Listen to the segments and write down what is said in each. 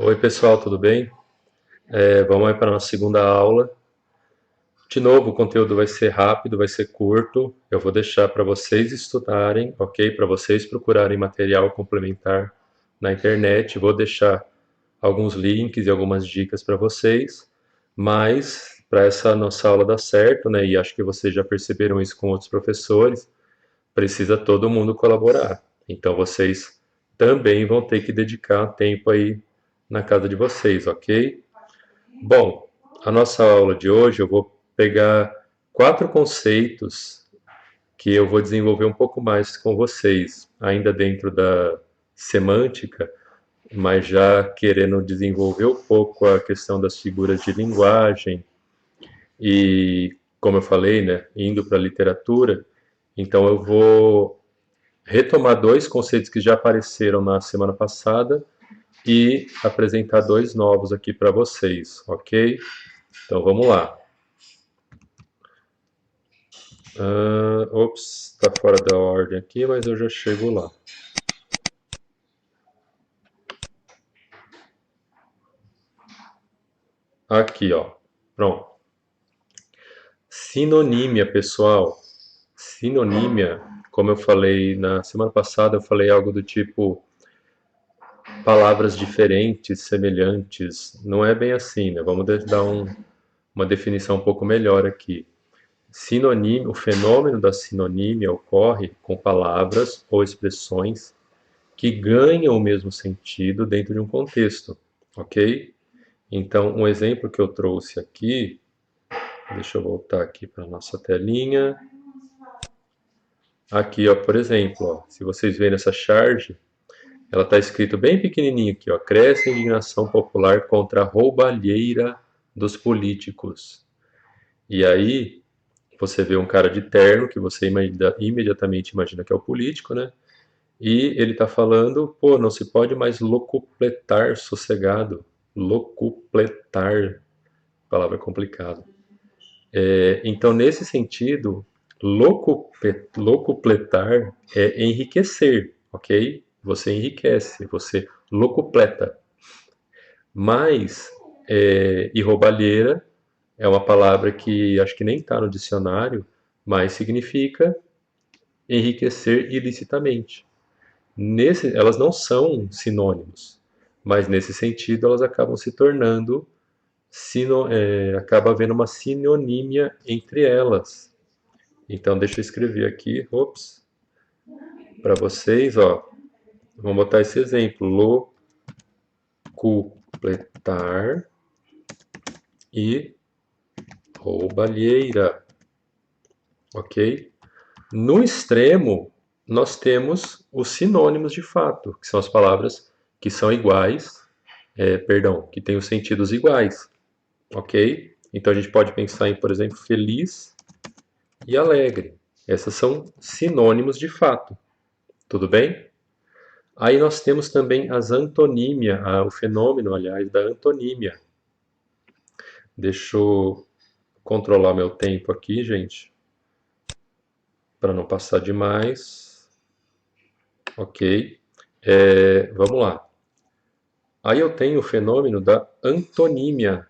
Oi, pessoal, tudo bem? Vamos aí para a nossa segunda aula. De novo, o conteúdo vai ser rápido, vai ser curto. Eu vou deixar para vocês estudarem, ok? Para vocês procurarem material complementar na internet. Vou deixar alguns links e algumas dicas para vocês. Mas, para essa nossa aula dar certo, né? E acho que vocês já perceberam isso com outros professores, precisa todo mundo colaborar. Então, vocês também vão ter que dedicar tempo aí na casa de vocês, ok? Bom, a nossa aula de hoje eu vou pegar quatro conceitos que eu vou desenvolver um pouco mais com vocês, ainda dentro da semântica, mas já querendo desenvolver um pouco a questão das figuras de linguagem e, como eu falei, né, indo para a literatura. Então eu vou retomar dois conceitos que já apareceram na semana passada e apresentar dois novos aqui para vocês, ok? Então vamos lá. Ops, está fora da ordem aqui, mas eu já chego lá. Aqui, ó. Pronto. Sinonímia, pessoal. Sinonímia, como eu falei na semana passada, eu falei algo do tipo palavras diferentes, semelhantes. Não é bem assim, né? Vamos dar uma definição um pouco melhor aqui. Sinonímia, o fenômeno da sinonímia ocorre com palavras ou expressões que ganham o mesmo sentido dentro de um contexto, ok? Então, um exemplo que eu trouxe aqui, deixa eu voltar aqui para a nossa telinha. Aqui, ó, por exemplo, ó, se vocês verem essa charge, ela está escrito bem pequenininho aqui, ó, cresce a indignação popular contra a roubalheira dos políticos. E aí, você vê um cara de terno, que você imediatamente imagina que é o político, né? E ele está falando, pô, não se pode mais locupletar sossegado. Locupletar, palavra complicada. Então, nesse sentido, locupletar é enriquecer, ok? Você enriquece, você locupleta. Mas, e roubalheira é uma palavra que acho que nem está no dicionário, mas significa enriquecer ilicitamente. Elas não são sinônimos, mas nesse sentido elas acabam se tornando, acaba havendo uma sinonímia entre elas. Então, deixa eu escrever aqui, ops, para vocês, ó. Vamos botar esse exemplo: locupletar e roubalheira, ok? No extremo, nós temos os sinônimos de fato, que são as palavras que são iguais, que têm os sentidos iguais, ok? Então a gente pode pensar em, por exemplo, feliz e alegre. Essas são sinônimos de fato, tudo bem? Aí nós temos também as antonímias, o fenômeno, aliás, da antonímia. Deixa eu controlar meu tempo aqui, gente, para não passar demais. Ok. Vamos lá. Aí eu tenho o fenômeno da antonímia.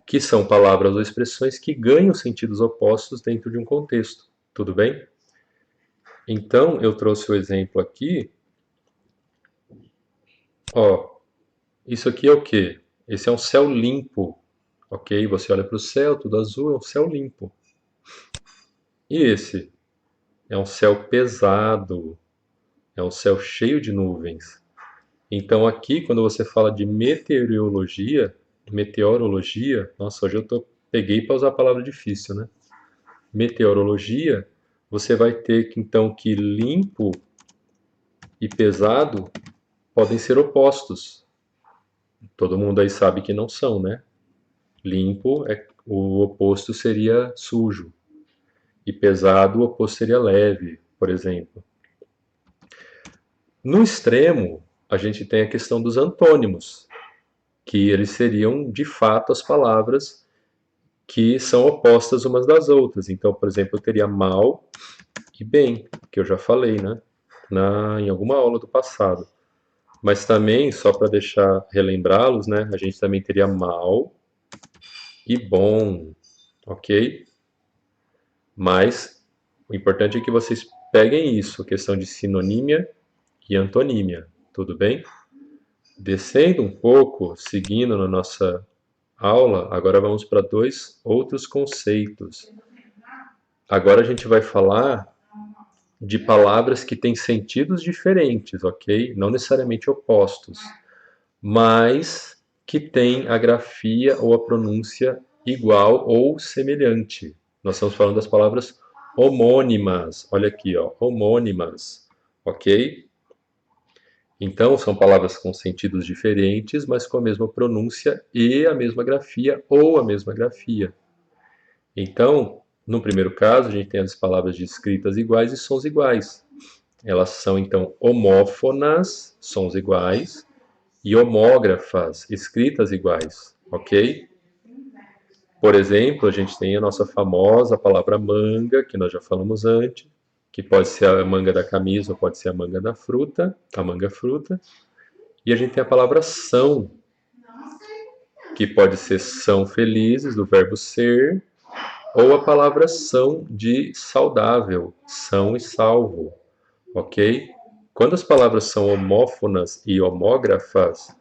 Que são palavras ou expressões que ganham sentidos opostos dentro de um contexto. Tudo bem? Então, eu trouxe o exemplo aqui. Ó, isso aqui é o quê? Esse é um céu limpo, ok? Você olha para o céu, tudo azul, é um céu limpo. E esse? É um céu pesado, é um céu cheio de nuvens. Então, aqui, quando você fala de meteorologia, nossa, hoje peguei para usar a palavra difícil, né? Meteorologia, você vai ter que, então, que limpo e pesado podem ser opostos. Todo mundo aí sabe que não são, né? Limpo, o oposto seria sujo. E pesado, o oposto seria leve, por exemplo. No extremo, a gente tem a questão dos antônimos, que eles seriam, de fato, as palavras que são opostas umas das outras. Então, por exemplo, eu teria mal e bem, que eu já falei, né? em alguma aula do passado. Mas também, só para deixar relembrá-los, né, a gente também teria mal e bom, ok? Mas o importante é que vocês peguem isso, questão de sinonímia e antonímia, tudo bem? Descendo um pouco, seguindo na nossa aula, agora vamos para dois outros conceitos. Agora a gente vai falar de palavras que têm sentidos diferentes, ok? Não necessariamente opostos, mas que têm a grafia ou a pronúncia igual ou semelhante. Nós estamos falando das palavras homônimas. Olha aqui, ó, homônimas, ok? Então, são palavras com sentidos diferentes, mas com a mesma pronúncia e a mesma grafia ou a mesma grafia. Então, no primeiro caso, a gente tem as palavras de escritas iguais e sons iguais. Elas são, então, homófonas, sons iguais, e homógrafas, escritas iguais, ok? Por exemplo, a gente tem a nossa famosa palavra manga, que nós já falamos antes, que pode ser a manga da camisa ou pode ser a manga da fruta, a manga fruta. E a gente tem a palavra são, que pode ser são felizes, do verbo ser, ou a palavra são de saudável, são e salvo, ok? Quando as palavras são homófonas e homógrafas,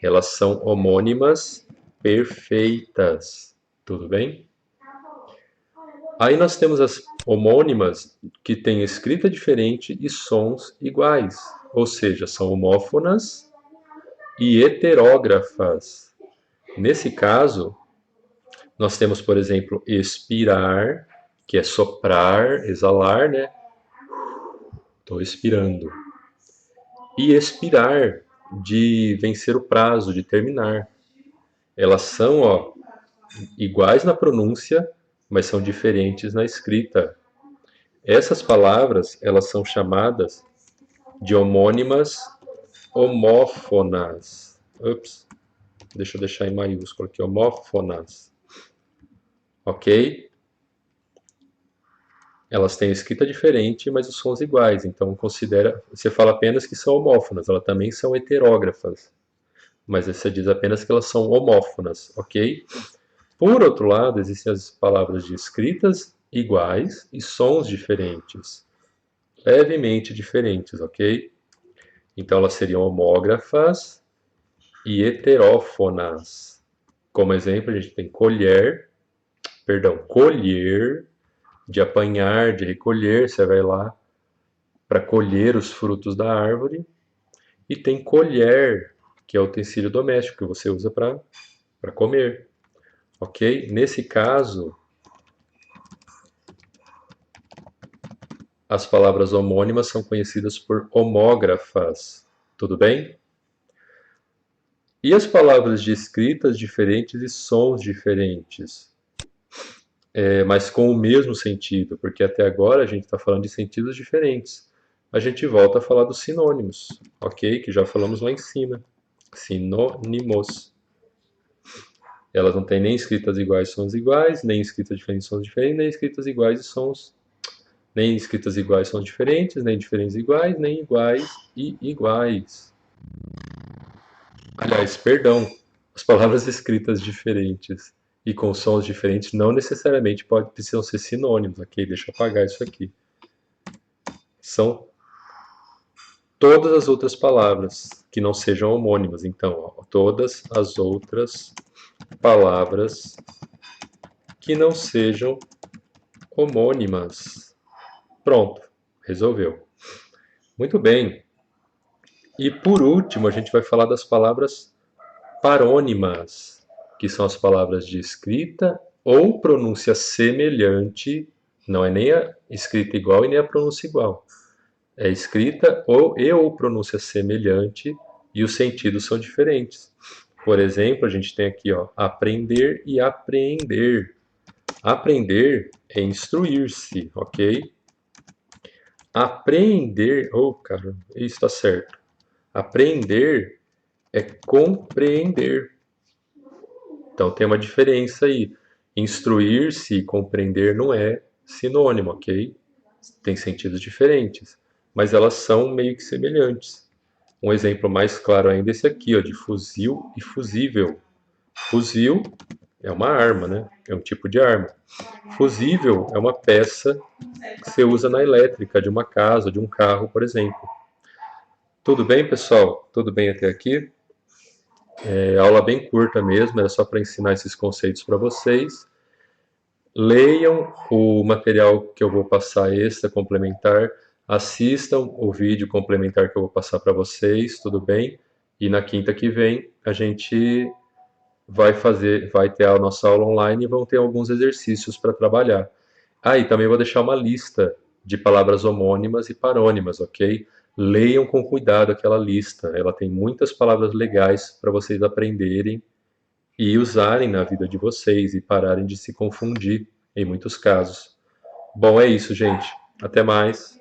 elas são homônimas perfeitas, tudo bem? Aí nós temos as homônimas que têm escrita diferente e sons iguais, ou seja, são homófonas e heterógrafas. Nesse caso, nós temos, por exemplo, expirar, que é soprar, exalar, né? Estou expirando. E expirar, de vencer o prazo, de terminar. Elas são, ó, iguais na pronúncia, mas são diferentes na escrita. Essas palavras, elas são chamadas de homônimas homófonas. Ups, deixa eu deixar em maiúsculo aqui, homófonas. Ok? Elas têm escrita diferente, mas os sons iguais. Então, você fala apenas que são homófonas, elas também são heterógrafas. Mas você diz apenas que elas são homófonas, ok? Por outro lado, existem as palavras de escritas iguais e sons diferentes, levemente diferentes, ok? Então elas seriam homógrafas e heterófonas. Como exemplo, a gente tem colher, de apanhar, de recolher, você vai lá para colher os frutos da árvore. E tem colher, que é o utensílio doméstico que você usa para comer, ok? Nesse caso, as palavras homônimas são conhecidas por homógrafas, tudo bem? E as palavras de escritas diferentes e sons diferentes, mas com o mesmo sentido, porque até agora a gente está falando de sentidos diferentes. A gente volta a falar dos sinônimos, ok? Que já falamos lá em cima. Sinônimos. Elas não têm nem escritas iguais e sons iguais, nem escritas diferentes e sons diferentes, nem escritas iguais e sons. Nem escritas iguais e sons diferentes, nem diferentes e iguais, nem iguais e iguais. Aliás, perdão, as palavras escritas diferentes e com sons diferentes não necessariamente precisam ser sinônimos, ok? Deixa eu apagar isso aqui. São todas as outras palavras que não sejam homônimas. Então, ó, todas as outras palavras que não sejam homônimas. Pronto, resolveu. Muito bem. E por último, a gente vai falar das palavras parônimas, que são as palavras de escrita ou pronúncia semelhante, não é nem a escrita igual e nem a pronúncia igual. É escrita ou pronúncia semelhante e os sentidos são diferentes. Por exemplo, a gente tem aqui, ó, aprender e apreender. Aprender é instruir-se, ok? Apreender, oh, cara, isso está certo. Aprender é compreender. Então tem uma diferença aí. Instruir-se e compreender não é sinônimo, ok? Tem sentidos diferentes. mas elas são meio que semelhantes. Um exemplo mais claro ainda é esse aqui, ó, de fuzil e fusível. Fuzil é uma arma, né? É um tipo de arma. Fusível é uma peça que você usa na elétrica de uma casa, de um carro, por exemplo. Tudo bem, pessoal? Tudo bem até aqui? É aula bem curta mesmo, era só para ensinar esses conceitos para vocês. Leiam o material que eu vou passar extra, complementar. Assistam o vídeo complementar que eu vou passar para vocês, tudo bem? E na quinta que vem a gente vai ter a nossa aula online e vão ter alguns exercícios para trabalhar. Ah, e também vou deixar uma lista de palavras homônimas e parônimas, ok? Leiam com cuidado aquela lista. Ela tem muitas palavras legais para vocês aprenderem e usarem na vida de vocês e pararem de se confundir em muitos casos. Bom, é isso, gente. Até mais.